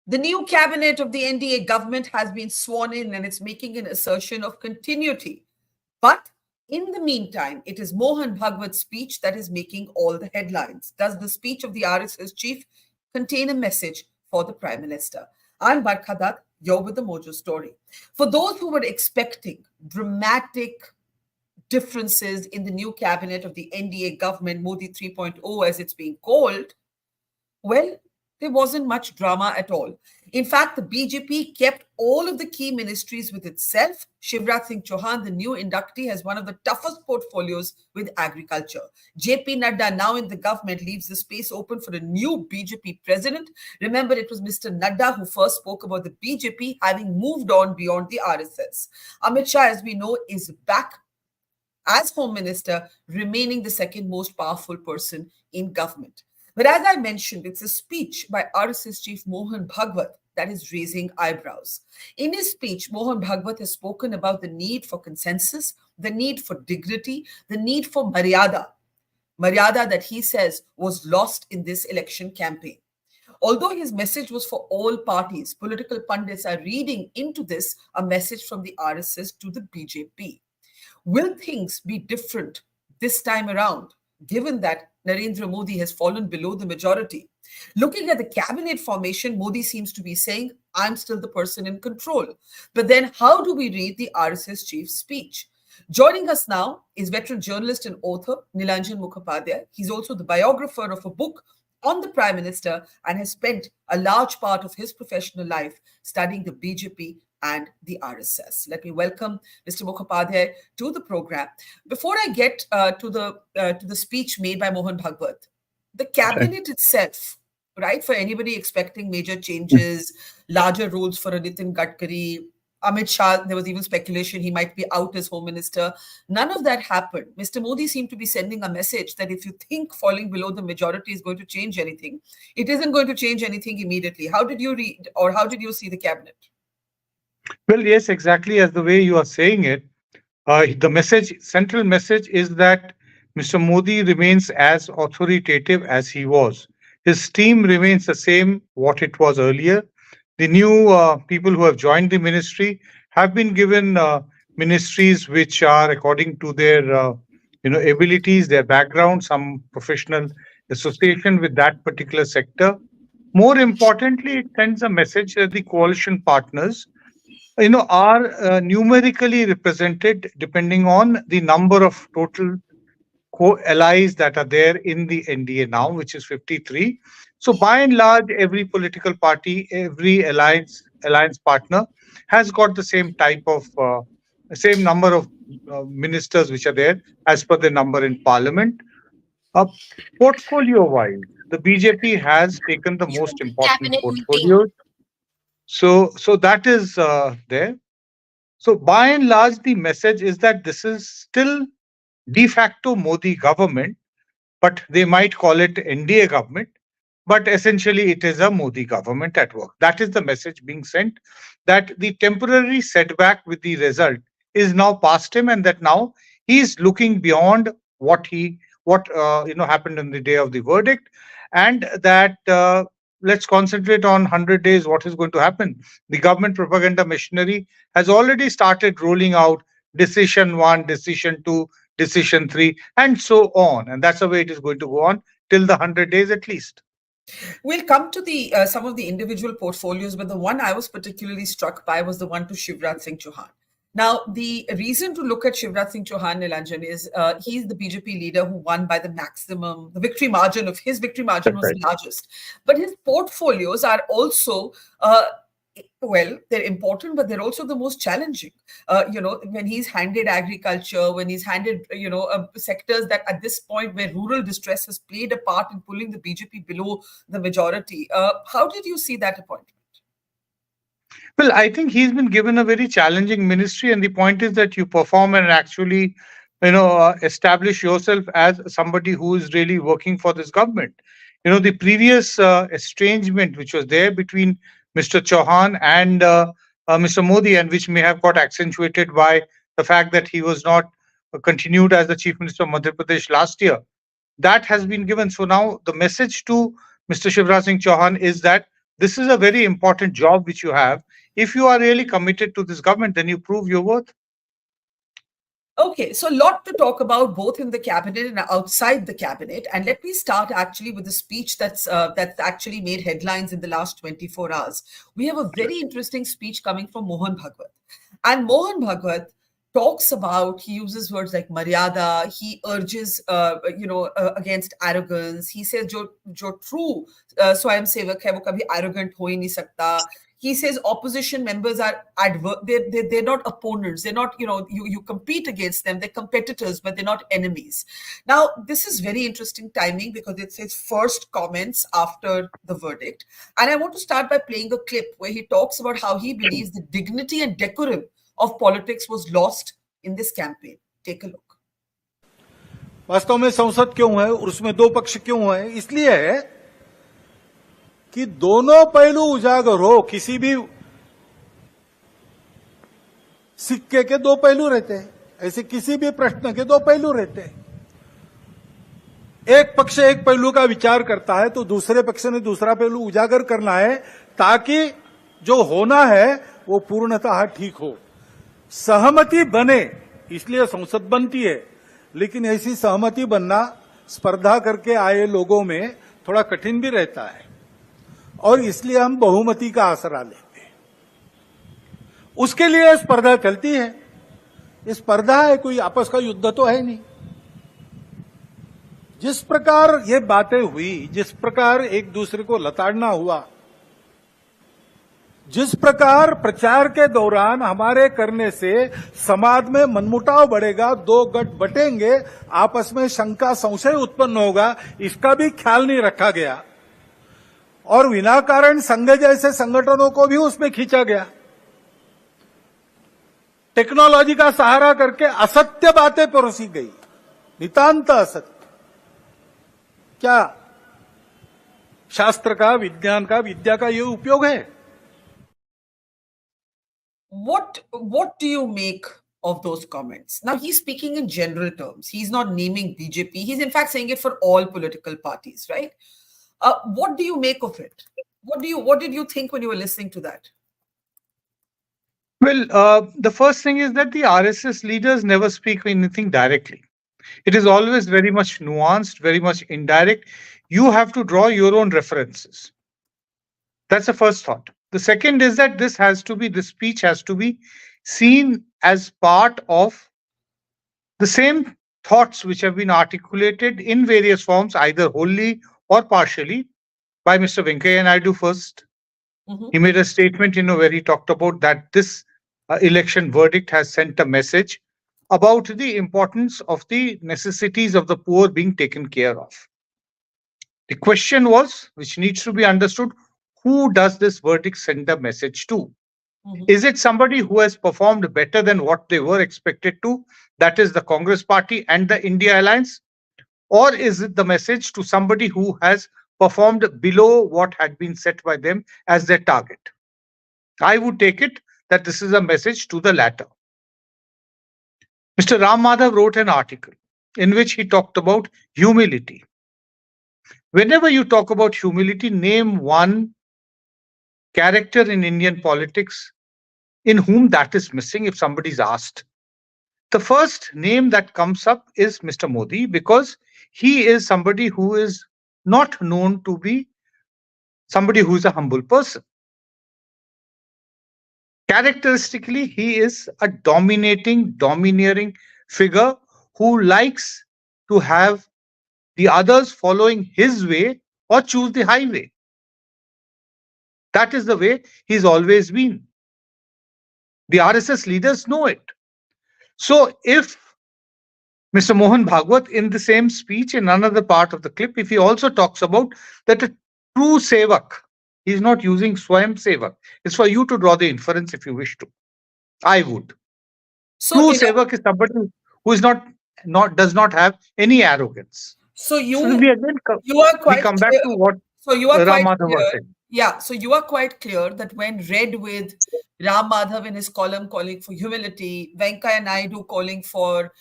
The new cabinet of the NDA government has been sworn in and it's making an assertion of continuity. But in the meantime, it is Mohan Bhagwat's speech that is making all the headlines. Does the speech of the RSS chief contain a message for the Prime Minister? I'm Barkha Dutt, you're with the Mojo story. For those who were expecting dramatic differences in the new cabinet of the NDA government, Modi 3.0 as it's being called, well, there wasn't much drama at all. In fact, the BJP kept all of the key ministries with itself. Shivraj Singh Chauhan, the new inductee, has one of the toughest portfolios with agriculture. JP Nadda, now in the government, leaves the space open for a new BJP president. Remember, it was Mr. Nadda who first spoke about the BJP having moved on beyond the RSS. Amit Shah, as we know, is back as Home Minister, remaining the second most powerful person in government. But as I mentioned, it's a speech by RSS chief Mohan Bhagwat that is raising eyebrows. In his speech, Mohan Bhagwat has spoken about the need for consensus, the need for dignity, the need for maryada that he says was lost in this election campaign. Although his message was for all parties, political pundits are reading into this a message from the RSS to the BJP. Will things be different this time around, given that Narendra Modi has fallen below the majority? Looking at the cabinet formation, Modi seems to be saying, I'm still the person in control. But then how do we read the RSS chief's speech? Joining us now is veteran journalist and author Nilanjan Mukhopadhyay. He's also the biographer of a book on the Prime Minister and has spent a large part of his professional life studying the BJP and the RSS. Let me welcome Mr. Mukhopadhyay to the program. Before I get to the speech made by Mohan Bhagwat, the cabinet itself, right, for anybody expecting major changes, larger roles for a Nitin Gadkari, Amit Shah, there was even speculation he might be out as Home Minister. None of that happened. Mr. Modi seemed to be sending a message that if you think falling below the majority is going to change anything, it isn't going to change anything immediately. How did you read or how did you see the cabinet? Well, yes, exactly as the way you are saying it. The central message is that Mr. Modi remains as authoritative as he was. His team remains the same, what it was earlier. The new people who have joined the ministry have been given ministries which are according to their abilities, their background, some professional association with that particular sector. More importantly, it sends a message that the coalition partners are numerically represented depending on the number of total co-allies that are there in the NDA now, which is 53. So by and large, every political party, every alliance partner has got the same number of ministers which are there as per the number in parliament. Uh, Portfolio-wise, the BJP has taken the most important Cabinet meeting. portfolios. So that is there. So by and large, the message is that this is still de facto Modi government, but they might call it NDA government. But essentially, it is a Modi government at work. That is the message being sent, that the temporary setback with the result is now past him, and that now he is looking beyond what happened on the day of the verdict, and that let's concentrate on 100 days. What is going to happen? The government propaganda machinery has already started rolling out decision 1, decision 2, decision 3, and so on. And that's the way it is going to go on till the 100 days at least. We'll come to the some of the individual portfolios, but the one I was particularly struck by was the one to Shivraj Singh Chauhan. Now, the reason to look at Shivraj Singh Chauhan, Nilanjan, is he's the BJP leader who won by the maximum. The victory margin was the largest. But his portfolios are also, they're important, but they're also the most challenging. When he's handed agriculture, when he's handed, sectors that at this point where rural distress has played a part in pulling the BJP below the majority. How did you see that appointment? Well, I think he's been given a very challenging ministry, and the point is that you perform and actually, establish yourself as somebody who is really working for this government. The previous estrangement which was there between Mr. Chauhan and Mr. Modi, and which may have got accentuated by the fact that he was not continued as the Chief Minister of Madhya Pradesh last year, that has been given. So now the message to Mr. Shivraj Singh Chauhan is that this is a very important job which you have. If you are really committed to this government, then you prove your worth. Okay, so a lot to talk about both in the cabinet and outside the cabinet. And let me start actually with the speech that's actually made headlines in the last 24 hours. We have a very interesting speech coming from Mohan Bhagwat. And Mohan Bhagwat talks about, he uses words like Maryada, he urges, against arrogance. He says, jo true Swayam Sevak hai, wo kabhi arrogant ho hi nahi sakta. He says opposition members are they're not opponents. They're not, you compete against them. They're competitors, but they're not enemies. Now, this is very interesting timing because it's his first comments after the verdict. And I want to start by playing a clip where he talks about how he believes the dignity and decorum of politics was lost in this campaign. Take a look. वास्तव में संसद क्यों है और उसमें दो पक्ष क्यों है? इसलिए है कि दोनों पहलू उजागर हो. किसी भी सिक्के के दो पहलू रहते हैं, ऐसे किसी भी प्रश्न के दो पहलू रहते हैं. एक पक्ष एक पहलू का विचार करता है तो दूसरे पक्ष ने दूसरा पहलू उजागर करना है ताकि जो होना है वो पूर्णतः ठीक हो, सहमति बने. इसलिए संसद बनती है, लेकिन ऐसी सहमति बनना स्पर्धा करके आए लोगों में थोड़ा कठिन भी रहता है और इसलिए हम बहुमति का आसरा लेते हैं. उसके लिए स्पर्धा चलती है. ये स्पर्धा है, कोई आपस का युद्ध तो है नहीं. जिस प्रकार ये बातें हुई, जिस प्रकार एक दूसरे को लताड़ना हुआ, जिस प्रकार प्रचार के दौरान हमारे करने से समाज में मनमुटाव बढ़ेगा, दो गठ बटेंगे, आपस में शंका संशय उत्पन्न होगा, इसका भी ख्याल नहीं रखा गया और विनाकारण संघ जैसे संगठनों को भी उसमें खींचा गया. टेक्नोलॉजी का सहारा करके असत्य बातें परोसी गई, नितांत असत्य. क्या शास्त्र का, विज्ञान का, विद्या का ये उपयोग है? What do you make of those comments? Now, he's speaking in general terms. He's not naming BJP. He's in fact saying it for all political parties, right? What do you make of it? What did you think when you were listening to that? Well, the first thing is that the RSS leaders never speak anything directly. It is always very much nuanced, very much indirect. You have to draw your own references. That's the first thought. The second is that this speech has to be seen as part of the same thoughts which have been articulated in various forms, either wholly or partially, by Mr. Venkaiah Naidu first. He made a statement, where he talked about that this election verdict has sent a message about the importance of the necessities of the poor being taken care of. The question was, which needs to be understood, who does this verdict send a message to? Is it somebody who has performed better than what they were expected to? That is the Congress Party and the India Alliance. Or is it the message to somebody who has performed below what had been set by them as their target? I would take it that this is a message to the latter. Mr. Ram Madhav wrote an article in which he talked about humility. Whenever you talk about humility, name one character in Indian politics in whom that is missing if somebody is asked. The first name that comes up is Mr. Modi, because he is somebody who is not known to be somebody who is a humble person. Characteristically, he is a domineering figure who likes to have the others following his way or choose the highway. That is the way he's always been. The RSS leaders know it. So if Mr. Mohan Bhagwat, in the same speech, in another part of the clip, if he also talks about that a true sevak, he's not using Swayam Sevak. It's for you to draw the inference if you wish to. I would. So true sevak is somebody who is does not have any arrogance. So we come back to what Ram Madhav was saying. Yeah, so you are quite clear that when read with Ram Madhav in his column calling for humility, Venkaiah Naidu calling for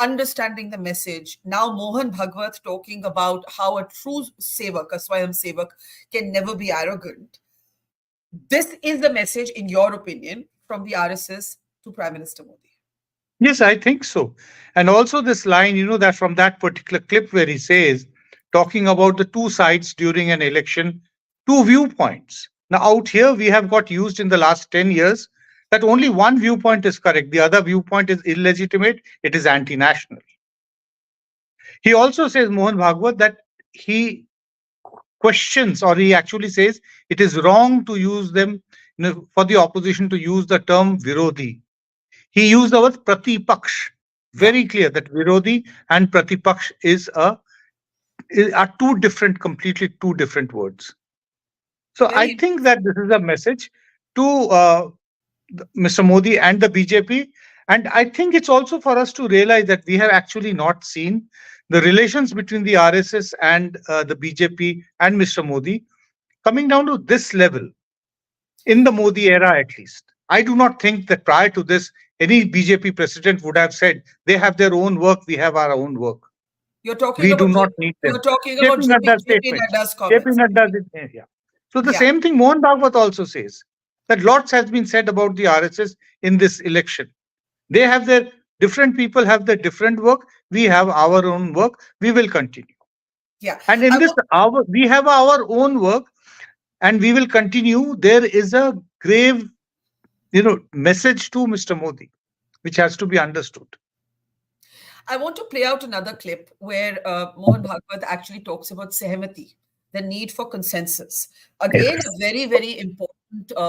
understanding the message, now Mohan Bhagwat talking about how a true sevak, a Swayam Sevak, can never be arrogant. This is the message, in your opinion, from the RSS to Prime Minister Modi. Yes, I think so. And also this line, that from that particular clip where he says, talking about the two sides during an election, two viewpoints. Now, out here, we have got used in the last 10 years that only one viewpoint is correct. The other viewpoint is illegitimate. It is anti-national. He also says, Mohan Bhagwat, that he questions, or he actually says it is wrong to use them, for the opposition to use the term Virodhi. He used the word Pratipaksh. Very clear that Virodhi and Pratipaksh are completely two different words. So I think that this is a message to Mr. Modi and the BJP. And I think it's also for us to realize that we have actually not seen the relations between the RSS and the BJP and Mr. Modi coming down to this level in the Modi era, at least. I do not think that prior to this, any BJP president would have said, they have their own work, we have our own work. You're talking We about do not need them. You're talking about JP Nadda's comments. JP Nadda, yeah. So the same thing Mohan Bhagwat also says, that lots has been said about the RSS in this election. They have their, different people have their different work. We have our own work. We will continue. Yeah. And in we have our own work and we will continue. There is a grave, message to Mr. Modi, which has to be understood. I want to play out another clip where Mohan Bhagwat actually talks about Sehmati, the need for consensus. Again, a very, very important,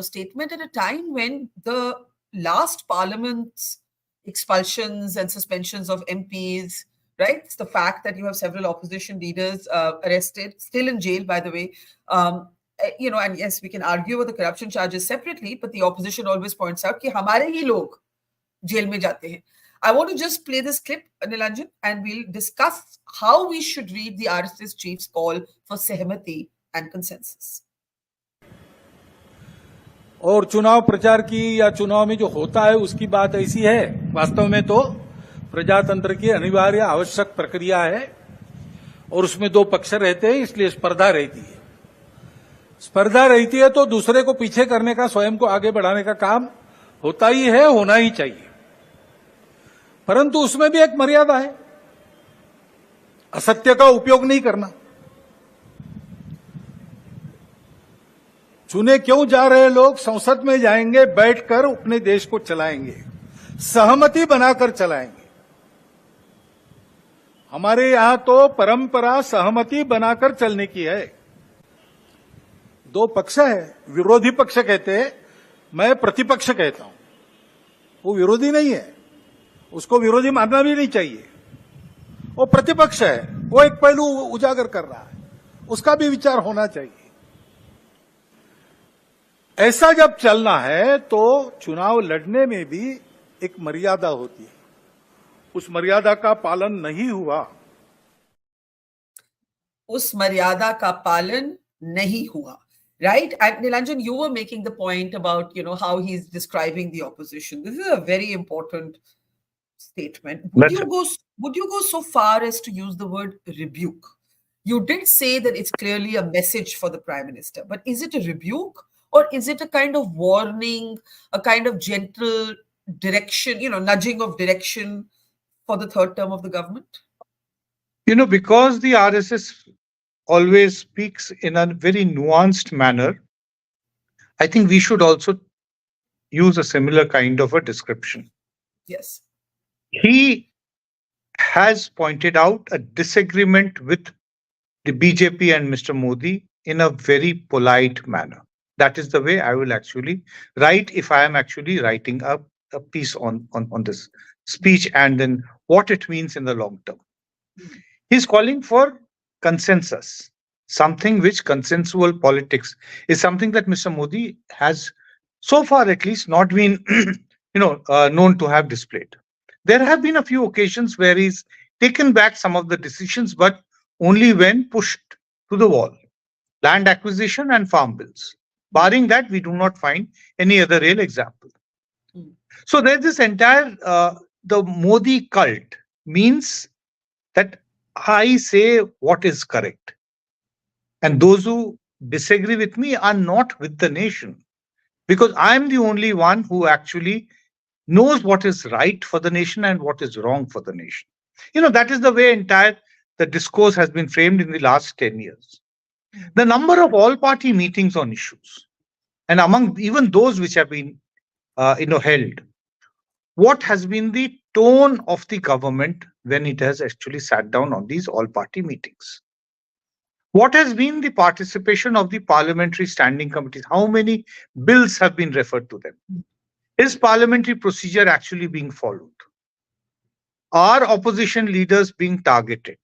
statement at a time when the last parliament's expulsions and suspensions of MPs, right? It's the fact that you have several opposition leaders arrested, still in jail, by the way. And yes, we can argue with the corruption charges separately, but the opposition always points out कि हमारे ही लोग jail में जाते हैं. I want to just play this clip, Nilanjan, and we'll discuss how we should read the RSS chief's call for Sehmati and consensus. और चुनाव प्रचार की या चुनाव में जो होता है उसकी बात ऐसी है, वास्तव में तो प्रजातंत्र की अनिवार्य आवश्यक प्रक्रिया है और उसमें दो पक्ष रहते हैं, इसलिए स्पर्धा रहती है. स्पर्धा रहती है तो दूसरे को पीछे करने का, स्वयं को आगे बढ़ाने का काम होता ही है, होना ही चाहिए. परंतु उसमें भी एक मर्यादा है, असत्य का उपयोग नहीं करना. चुने क्यों जा रहे लोग संसद में जाएंगे, बैठकर अपने देश को चलाएंगे, सहमति बनाकर चलाएंगे. हमारे यहां तो परंपरा सहमति बनाकर चलने की है. दो पक्ष है, विरोधी पक्ष कहते हैं, मैं प्रतिपक्ष कहता हूं. वो विरोधी नहीं है, उसको विरोधी मानना भी नहीं चाहिए. वो प्रतिपक्ष है, वो एक पहलू उजागर कर रहा है, उसका भी विचार होना चाहिए. ऐसा जब चलना है तो चुनाव लड़ने में भी एक मर्यादा होती है. उस मर्यादा का पालन नहीं हुआ. उस मर्यादा का पालन नहीं हुआ. Right? And Nilanjan, you were making the point about, how he's describing the opposition. This is a very important statement. Would you go so far as to use the word rebuke? You did say that it's clearly a message for the Prime Minister, but is it a rebuke or is it a kind of warning, a kind of gentle direction, nudging of direction for the third term of the government? Because the RSS always speaks in a very nuanced manner, I think we should also use a similar kind of a description. Yes. He has pointed out a disagreement with the BJP and Mr. Modi in a very polite manner. That is the way I will actually write if I am actually writing a piece on this speech and then what it means in the long term. He's calling for consensus, something which consensual politics is something that Mr. Modi has so far at least not been known to have displayed. There have been a few occasions where he's taken back some of the decisions, but only when pushed to the wall. Land acquisition and farm bills. Barring that, we do not find any other real example. So there's this entire, the Modi cult means that I say what is correct. And those who disagree with me are not with the nation, because I'm the only one who actually knows what is right for the nation and what is wrong for the nation. That is the way entire the discourse has been framed in the last 10 years. The number of all party meetings on issues, and among even those which have been held, what has been the tone of the government when it has actually sat down on these all party meetings? What has been the participation of the parliamentary standing committees? How many bills have been referred to them? Is parliamentary procedure actually being followed? Are opposition leaders being targeted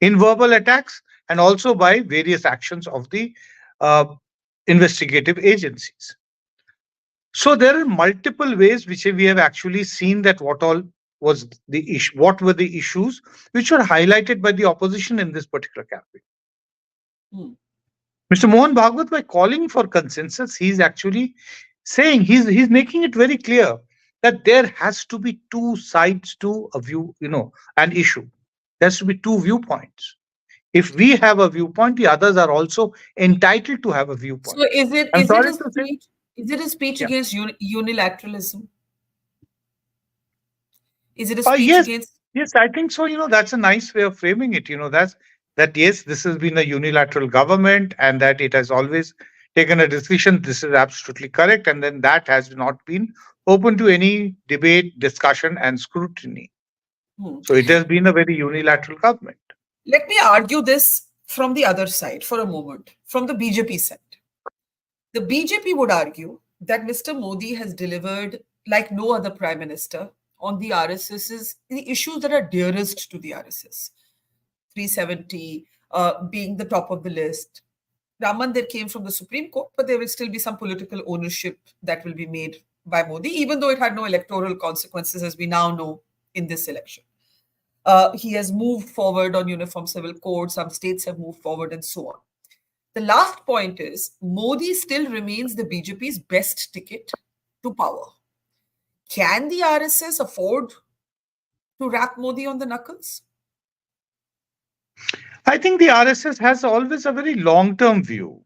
in verbal attacks and also by various actions of the uh, investigative agencies? So there are multiple ways which we have actually seen that what all was the issue, what were the issues which were highlighted by the opposition in this particular campaign. Mr. Mohan Bhagwat, by calling for consensus, he's actually saying, he's making it very clear that there has to be two sides to a view, an issue. There has to be two viewpoints. If we have a viewpoint, the others are also entitled to have a viewpoint. So is it a speech Yeah. against unilateralism? Is it a speech Yes, against? yes, I think so. That's a nice way of framing it. That yes, this has been a unilateral government and that it has always taken a decision. This is absolutely correct. And then that has not been open to any debate, discussion, and scrutiny. So it has been a very unilateral government. Let me argue this from the other side for a moment, from the BJP side. The BJP would argue that Mr. Modi has delivered like no other prime minister on the RSS's the issues that are dearest to the RSS. 370 being the top of the list. Ram Mandir came from the Supreme Court, but there will still be some political ownership that will be made by Modi, even though it had no electoral consequences, as we now know in this election. He has moved forward on uniform civil code. Some states have moved forward and so on. The last point is Modi still remains the BJP's best ticket to power. Can the RSS afford to rap Modi on the knuckles? I think the RSS has always a very long-term view.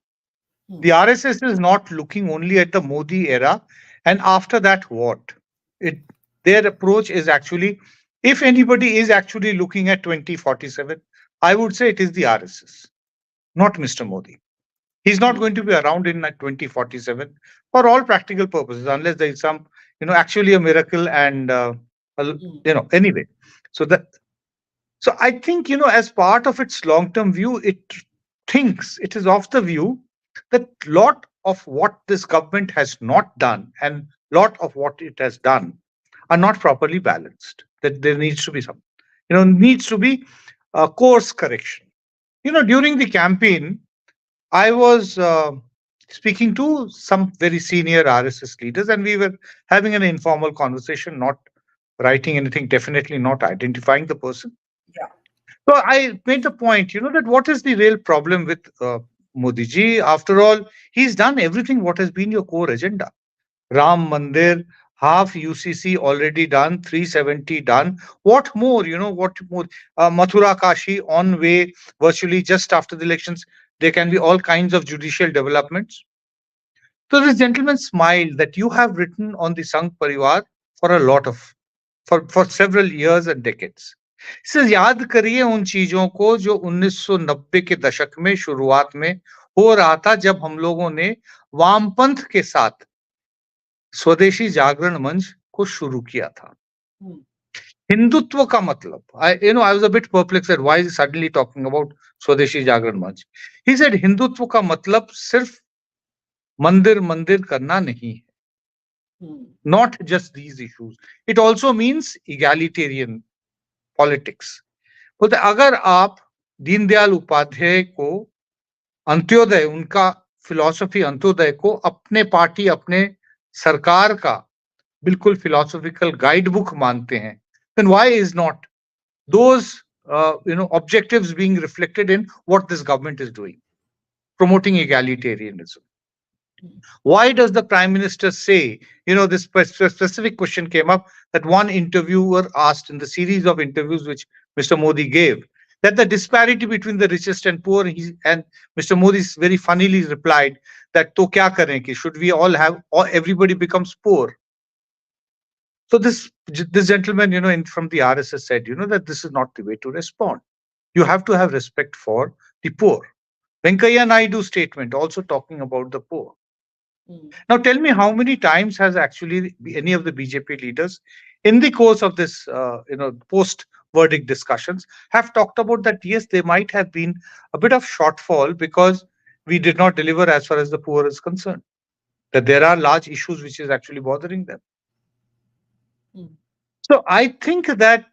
The RSS is not looking only at the Modi era and after that what? Their approach is actually, if anybody is actually looking at 2047, I would say it is the RSS, not Mr. Modi. He's not going to be around in 2047 for all practical purposes, unless there is some, actually a miracle and, anyway. So I think, as part of its long-term view, it is of the view that lot of what this government has not done and lot of what it has done are not properly balanced. That there needs to be some, needs to be a course correction. During the campaign, I was speaking to some very senior RSS leaders and we were having an informal conversation, not writing anything, definitely not identifying the person. Yeah. So I made the point, that what is the real problem with Modi ji? After all, he's done everything what has been your core agenda. Ram Mandir, half UCC already done, 370 done. What more, what more? Mathura Kashi on way, virtually just after the elections. There can be all kinds of judicial developments. So this gentleman smiled that you have written on the Sangh Parivar for several years and decades. He says, याद करिए उन चीजों को जो 1990 के दशक में शुरुआत में हो रहा था जब हम लोगों ने वामपंथ के साथ स्वदेशी जागरण मंच को शुरू किया था. हिंदुत्व का मतलब, I was a bit perplexed at why is he suddenly talking about स्वदेशी जागरण मंच. He said हिंदुत्व का मतलब सिर्फ मंदिर करना नहीं है. Not just these issues. It also means egalitarian politics. बोलते अगर आप दीनदयाल उपाध्याय को अंत्योदय, उनका फिलॉसफी अंत्योदय को अपने पार्टी, अपने सरकार का बिल्कुल फिलॉसफिकल गाइड बुक मानते हैं, then why is not those objectives being reflected in what this government is doing, promoting egalitarianism? Why does the Prime Minister say, this specific question came up that one interviewer asked in the series of interviews which Mr. Modi gave, that the disparity between the richest and poor, and Mr. Modi very funnily replied that to kya kare ki, should we all have, or everybody becomes poor. So this gentleman, from the RSS said, that this is not the way to respond. You have to have respect for the poor. Venkaiah Naidu statement also talking about the poor. Now tell me, how many times has actually any of the BJP leaders in the course of this, post verdict discussions have talked about that? Yes, there might have been a bit of shortfall because we did not deliver as far as the poor is concerned, that there are large issues which is actually bothering them. So I think that,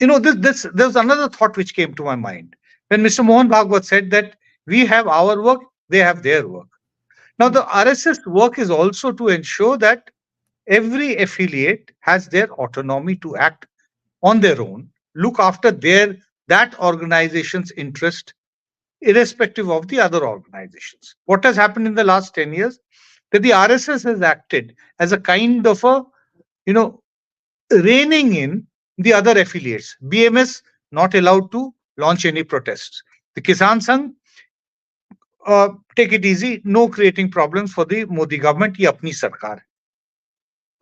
there's another thought which came to my mind when Mr. Mohan Bhagwat said that we have our work, they have their work. Now, the RSS work is also to ensure that every affiliate has their autonomy to act on their own, look after that organization's interest, irrespective of the other organizations. What has happened in the last 10 years? That the RSS has acted as a kind of a, reining in the other affiliates. BMS not allowed to launch any protests. The Kisan Sangh, take it easy, no creating problems for the Modi government. Ye apni sarkar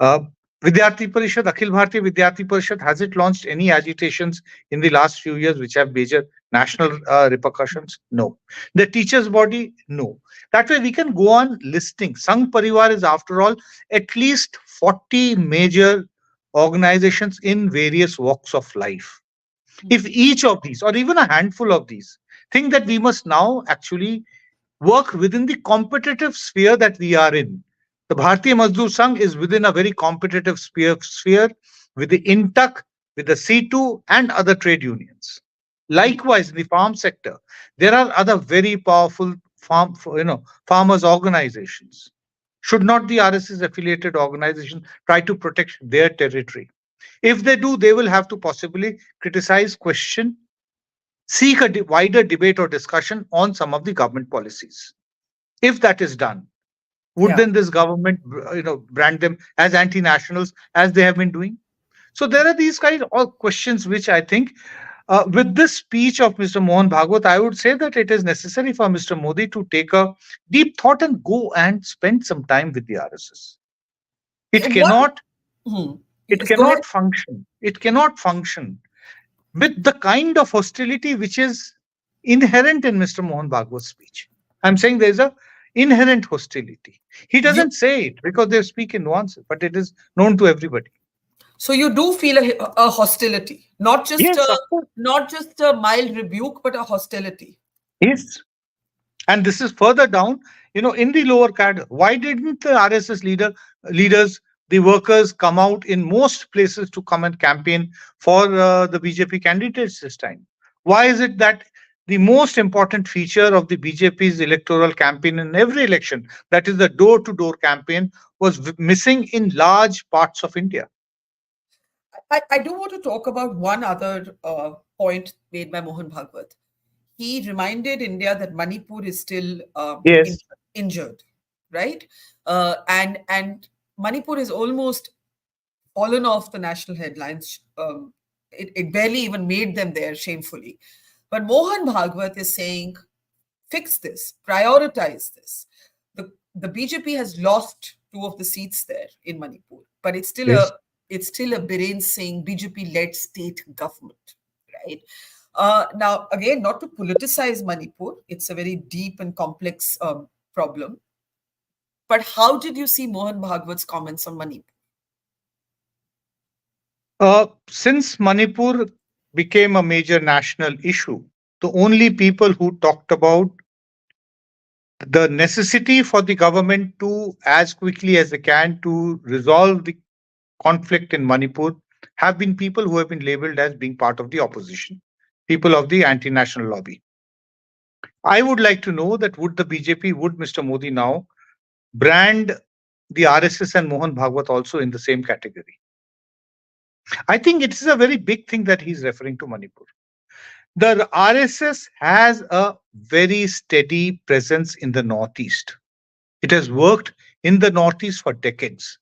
hai. Vidyarthi Parishad, Akhil Bharatiya Vidyarthi Parishad, has it launched any agitations in the last few years which have major national repercussions? No. The teachers' body? No. That way we can go on listing. Sangh Parivar is, after all, at least 40 major organizations in various walks of life. If each of these, or even a handful of these, think that we must now actually work within the competitive sphere that we are in. The Bharatiya Mazdoor Sangh is within a very competitive sphere with the INTUC, with the C2 and other trade unions. Likewise, in the farm sector, there are other very powerful farmers organizations. Should not the RSS affiliated organization try to protect their territory? If they do, they will have to possibly criticize, question, seek a wider debate or discussion on some of the government policies. If that is done, would then this government, brand them as anti-nationals as they have been doing? So there are these kind of questions which I think, with this speech of Mr. Mohan Bhagwat, I would say that it is necessary for Mr. Modi to take a deep thought and go and spend some time with the RSS. It cannot function. It cannot function with the kind of hostility which is inherent in Mr. Mohan Bhagwat's speech. I'm saying there's a inherent hostility. He doesn't say it because they speak in nuances, but it is known to everybody. So you do feel a hostility, not just a mild rebuke, but a hostility. Yes. And this is further down, in the lower cadre. Why didn't the RSS leaders, the workers, come out in most places to come and campaign for the BJP candidates this time? Why is it that the most important feature of the BJP's electoral campaign in every election, that is the door-to-door campaign, was missing in large parts of India? I do want to talk about one other point made by Mohan Bhagwat. He reminded India that Manipur is still injured, right? And Manipur is almost fallen off the national headlines. It barely even made them there, shamefully. But Mohan Bhagwat is saying, fix this, prioritize this. The BJP has lost 2 of the seats there in Manipur, but it's still a Biren Singh BJP-led state government, right? Now, again, not to politicize Manipur, it's a very deep and complex problem. But how did you see Mohan Bhagwat's comments on Manipur? Since Manipur became a major national issue, the only people who talked about the necessity for the government to, as quickly as they can, to resolve the conflict in Manipur have been people who have been labeled as being part of the opposition, people of the anti-national lobby. I would like to know that would Mr. Modi now brand the RSS and Mohan Bhagwat also in the same category? I think it is a very big thing that he's referring to Manipur. The RSS has a very steady presence in the Northeast. It has worked in the Northeast for decades.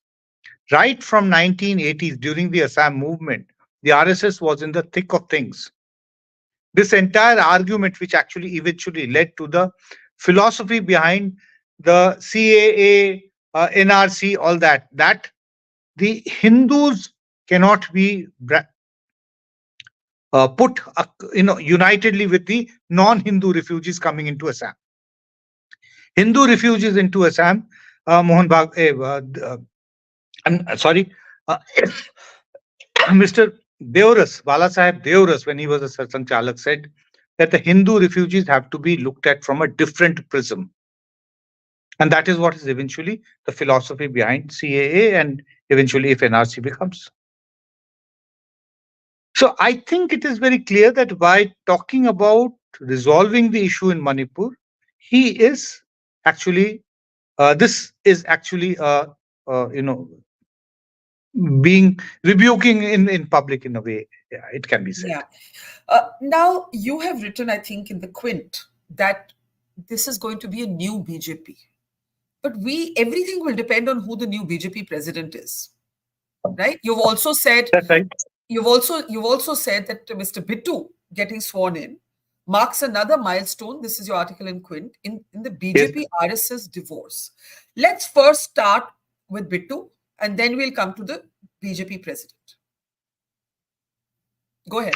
Right from 1980s, during the Assam movement, the RSS was in the thick of things. this entire argument, which actually eventually led to the philosophy behind the CAA, NRC, all that, that the Hindus cannot be put, unitedly with the non-Hindu refugees coming into Assam. Hindu refugees into Assam, I'm sorry, Mr. Deoras, Bala Saheb Deoras, when he was a Sarsanchalak, said that the Hindu refugees have to be looked at from a different prism. And that is what is eventually the philosophy behind CAA and eventually if NRC becomes. So I think it is very clear that by talking about resolving the issue in Manipur, he is actually, this is actually, being rebuking in public in a way, yeah, it can be said. Yeah. Now, you have written, I think, in the Quint that this is going to be a new BJP. But everything will depend on who the new BJP president is, right? You've also said, That's right. You've also said that Mr. Bittu getting sworn in marks another milestone. This is your article in Quint in the BJP RSS divorce. Let's first start with Bittu, and then we'll come to the BJP president. Go ahead.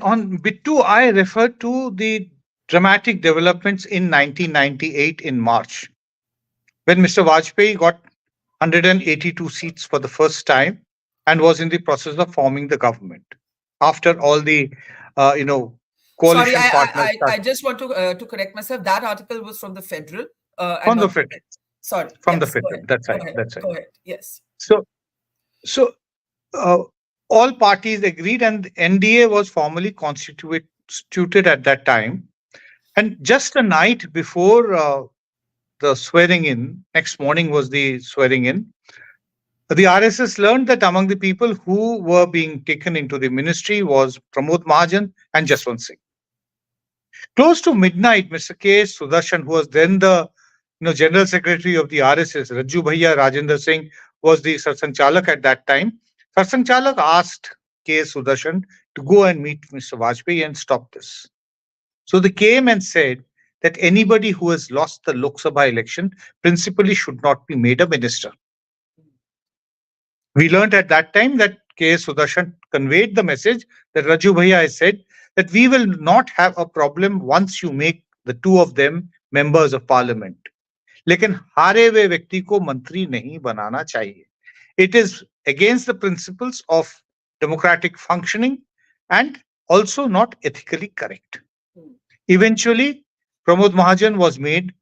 On Bittu, I referred to the dramatic developments in 1998 in March, when Mr. Vajpayee got 182 seats for the first time and was in the process of forming the government after all the, coalition partners. Sorry, I just want to correct myself. That article was from the Federal. From the Federal. Sorry. From the Federal. That's right. That's right. Go ahead. Yes. So all parties agreed, and NDA was formally constituted at that time. And just a night before the swearing in, next morning was the swearing in, the RSS learned that among the people who were being taken into the ministry was Pramod Mahajan and Jaswant Singh. Close to midnight, Mr. K. Sudarshan, who was then the General Secretary of the RSS, Raju Bhaiya Rajendra Singh was the Sarsanchalak at that time. Sarsanchalak asked K. Sudarshan to go and meet Mr. Vajpayee and stop this. So they came and said that anybody who has lost the Lok Sabha election principally should not be made a minister. We learned at that time that K. Sudarshan conveyed the message that Raju Bhaiya has said that we will not have a problem once you make the two of them members of parliament. लेकिन हारे हुए व्यक्ति को मंत्री नहीं बनाना चाहिए. It is against the principles of democratic functioning and also not ethically correct. Eventually, Pramod Mahajan was made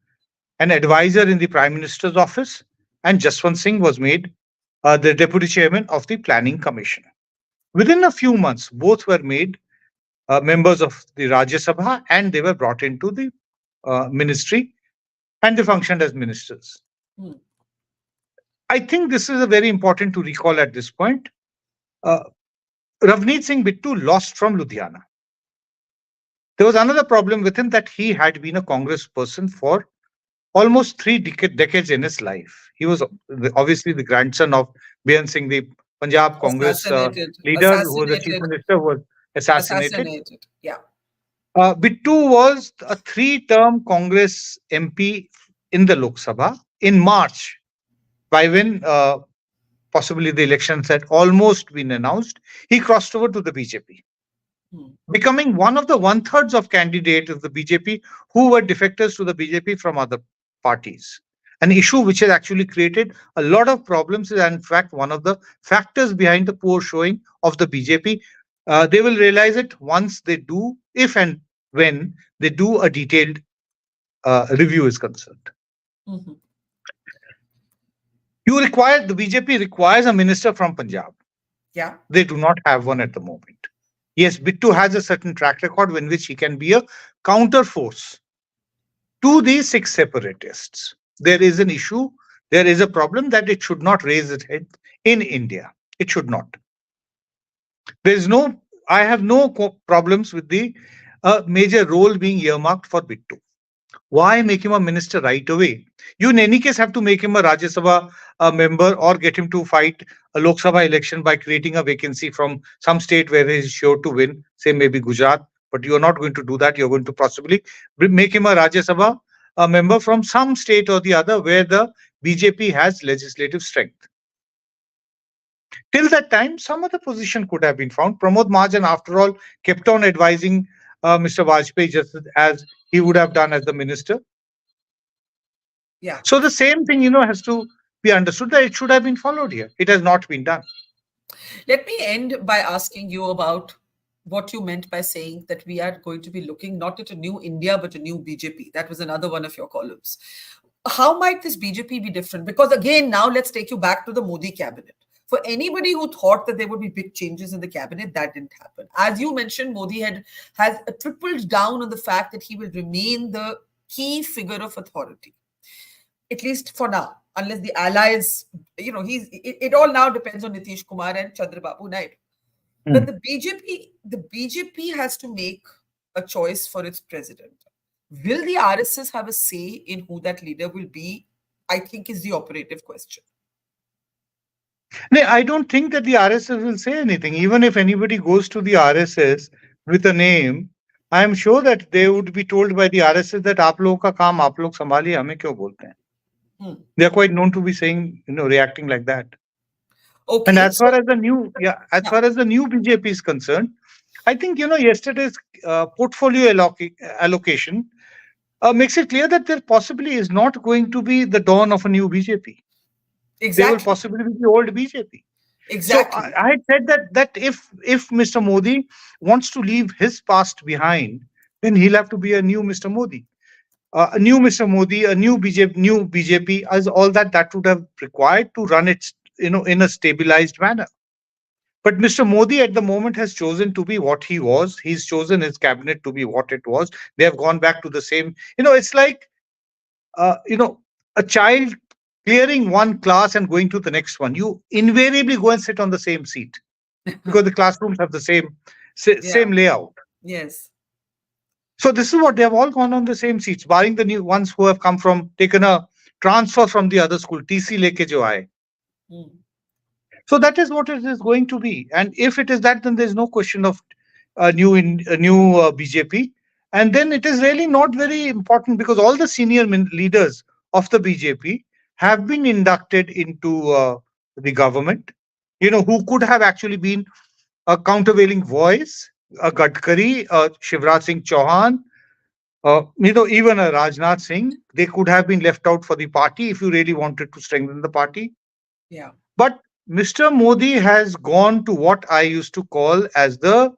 an advisor in the Prime Minister's office, and Jaswant Singh was made the Deputy Chairman of the Planning Commission. Within a few months, both were made members of the Rajya Sabha, and they were brought into the ministry, and they functioned as ministers. I think this is very important to recall at this point. Ravneet Singh Bittu lost from Ludhiana. There was another problem with him, that he had been a Congress person for almost 3 decades in his life. He was obviously the grandson of Behan Singh, the Punjab Congress leader, who was the chief minister, who was assassinated. Yeah. Bittu was a 3-term Congress MP in the Lok Sabha. In March, by when possibly the elections had almost been announced, he crossed over to the BJP, becoming one of the 1/3 of candidates of the BJP who were defectors to the BJP from other parties. An issue which has actually created a lot of problems is, in fact, one of the factors behind the poor showing of the BJP. They will realize it once they do, if and when they do a detailed review is concerned. The BJP requires a minister from Punjab. Yeah. They do not have one at the moment. Yes, Bittu has a certain track record in which he can be a counter force to these 6 separatists. There is an issue, there is a problem that it should not raise its head in India. It should not. I have no problems with the major role being earmarked for Bittu. Why make him a minister right away? You in any case have to make him a Rajya Sabha member or get him to fight a Lok Sabha election by creating a vacancy from some state where he is sure to win, say maybe Gujarat. But you are not going to do that. You're going to possibly make him a Rajya Sabha member from some state or the other where the BJP has legislative strength. Till that time, some other position could have been found. Pramod Mahajan, after all, kept on advising Mr. Vajpayee just as he would have done as the minister. Yeah. So the same thing, has to be understood that it should have been followed here. It has not been done. Let me end by asking you about what you meant by saying that we are going to be looking not at a new India, but a new BJP. That was another one of your columns. How might this BJP be different? Because again, now let's take you back to the Modi cabinet. For anybody who thought that there would be big changes in the cabinet, that didn't happen. As you mentioned, Modi has tripled down on the fact that he will remain the key figure of authority, at least for now, unless the allies, it all now depends on Nitish Kumar and Chandrababu Naidu. But the BJP has to make a choice for its president. Will the RSS have a say in who that leader will be? I think is the operative question. No, I don't think that the RSS will say anything. Even if anybody goes to the RSS with a name, I am sure that they would be told by the RSS that आप लोगों का काम आप लोग संभालिए, हमें क्यों बोलते हैं? They are quite known to be saying, reacting like that. Okay. And as far as the new BJP is concerned, I think yesterday's portfolio allocation makes it clear that there possibly is not going to be the dawn of a new BJP. Exactly. They will possibly be the old BJP. Exactly. So I had said that if Mr. Modi wants to leave his past behind, then he'll have to be a new Mr. Modi. A new Mr. Modi, a new BJP, as all that would have required to run it, in a stabilized manner. But Mr. Modi at the moment has chosen to be what he was. He's chosen his cabinet to be what it was. They have gone back to the same. It's like, a child clearing one class and going to the next one. You invariably go and sit on the same seat because the classrooms have the same layout. Yes. So this is what they have all gone on the same seats, barring the new ones who have taken a transfer from the other school, TC leke jo aaye. So that is what it is going to be. And if it is that, then there's no question of a new BJP. And then it is really not very important because all the senior leaders of the BJP have been inducted into the government, who could have actually been a countervailing voice, a Gadkari, a Shivraj Singh Chauhan, even a Rajnath Singh. They could have been left out for the party if you really wanted to strengthen the party. Yeah. But Mr. Modi has gone to what I used to call as the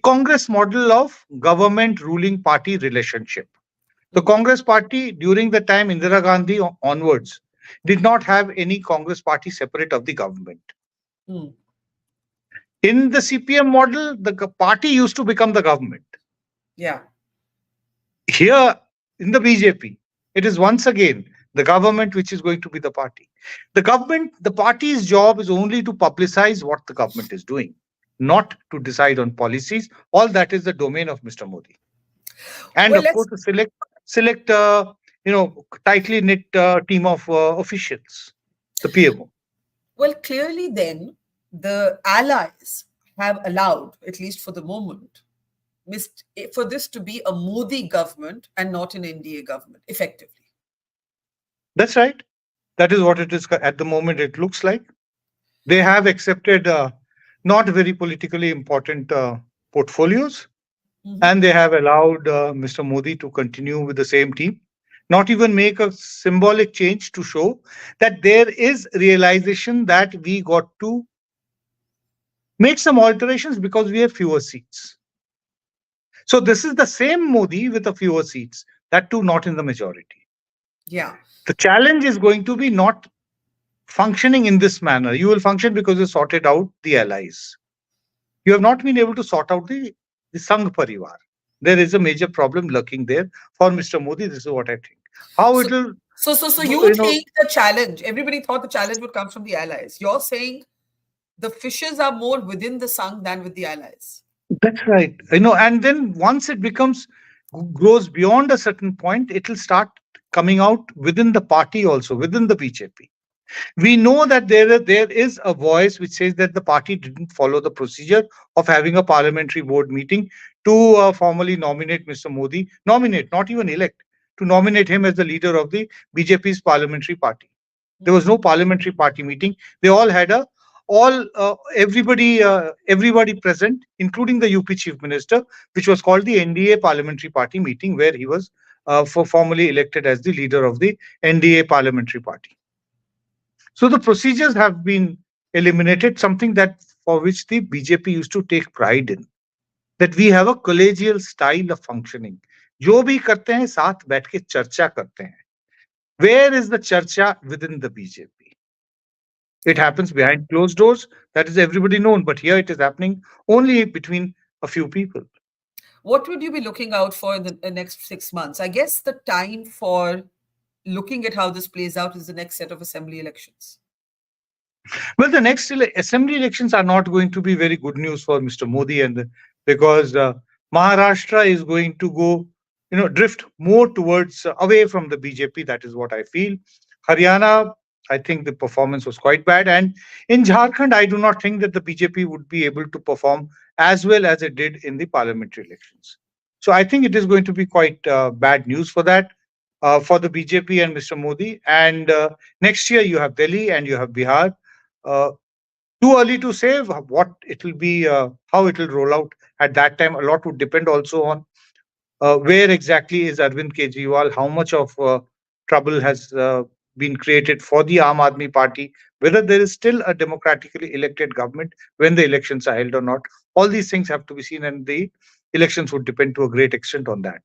Congress model of government ruling party relationship. The Congress party during the time Indira Gandhi onwards did not have any Congress party separate of the government. In the CPM model, the party used to become the government. Yeah. Here in the BJP, it is once again the government which is going to be the party. The party's job is only to publicize what the government is doing, not to decide on policies. All that is the domain of Mr. Modi. And of course, to select tightly knit team of officials, the PMO. Well, clearly then, the allies have allowed, at least for the moment, for this to be a Modi government and not an NDA government, effectively. That's right. That is what it is at the moment. It looks like they have accepted not very politically important portfolios, and they have allowed Mr. Modi to continue with the same team, not even make a symbolic change to show that there is realization that we got to make some alterations because we have fewer seats. So this is the same Modi with a fewer seats, that too not in the majority. Yeah. The challenge is going to be not functioning in this manner. You will function because you sorted out the allies. You have not been able to sort out the Sangh Parivar. There is a major problem lurking there for Mr. Modi. This is what I think. How it will. So you think the challenge, everybody thought the challenge would come from the allies. You're saying the fishes are more within the Sangh than with the allies. That's right. And then once it becomes grows beyond a certain point, it will start coming out within the party also, within the BJP. We know that there is a voice which says that the party didn't follow the procedure of having a parliamentary board meeting to formally nominate Mr. Modi, nominate, not even elect, to nominate him as the leader of the BJP's parliamentary party. There was no parliamentary party meeting. They all had everybody present, including the UP Chief Minister, which was called the NDA Parliamentary Party meeting, where he was formally elected as the leader of the NDA Parliamentary Party. So the procedures have been eliminated, something that for which the BJP used to take pride in, that we have a collegial style of functioning. जो भी करते हैं साथ बैठ के चर्चा करते हैं. Where is the charcha within the BJP? It happens behind closed doors. That is everybody known. But here it is happening only between a few people. What would you be looking out for in the next 6 months? I guess the time for looking at how this plays out is the next set of assembly elections. Well, the next assembly elections are not going to be very good news for Mr. Modi, because Maharashtra is going to go, drift more towards away from the BJP. That is what I feel. Haryana, I think the performance was quite bad. And in Jharkhand, I do not think that the BJP would be able to perform as well as it did in the parliamentary elections. So I think it is going to be quite bad news for that, for the BJP and Mr. Modi. And next year, you have Delhi and you have Bihar. Too early to say what it will be, how it will roll out at that time. A lot would depend also on where exactly is Arvind Kejriwal, how much of trouble has been created for the Aam Aadmi Party, whether there is still a democratically elected government when the elections are held or not. All these things have to be seen, and the elections would depend to a great extent on that.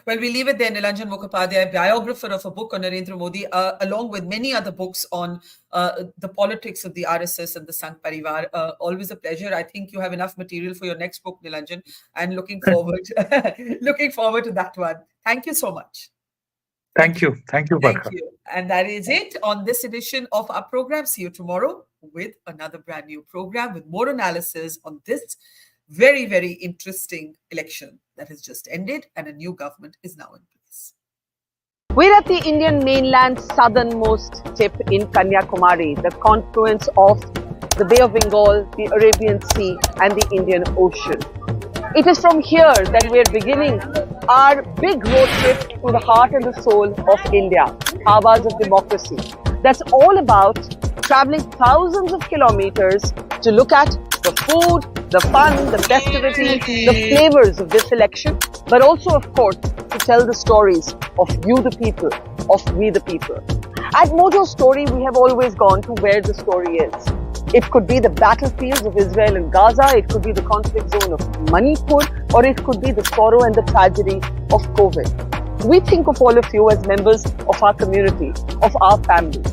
Well, we leave it there. Nilanjan Mukhopadhyay, biographer of a book on Narendra Modi, along with many other books on the politics of the RSS and the Sangh Parivar. Always a pleasure. I think you have enough material for your next book, Nilanjan, and looking forward to that one. Thank you so much. Thank you. Thank you, Barkha. Thank you. And that is it on this edition of our program. See you tomorrow with another brand new program with more analysis on this very, very interesting election that has just ended and a new government is now in place. We're at the Indian mainland's southernmost tip in Kanyakumari, the confluence of the Bay of Bengal, the Arabian Sea and the Indian Ocean. It is from here that we're beginning our big road trip to the heart and the soul of India, Awaaz of Democracy. That's all about traveling thousands of kilometers to look at the food, the fun, the festivity, the flavors of this election, but also, of course, to tell the stories of you the people, of we the people. At Mojo Story, we have always gone to where the story is. It could be the battlefields of Israel and Gaza, it could be the conflict zone of Manipur, or it could be the sorrow and the tragedy of COVID. We think of all of you as members of our community, of our family.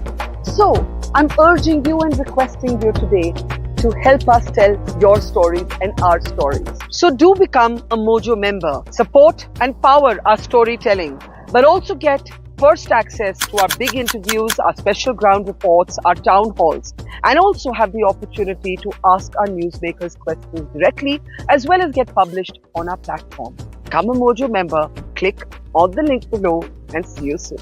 So, I'm urging you and requesting you today to help us tell your stories and our stories. So do become a Mojo member. Support and power our storytelling, but also get first access to our big interviews, our special ground reports, our town halls, and also have the opportunity to ask our newsmakers questions directly, as well as get published on our platform. Become a Mojo member, click on the link below, and see you soon.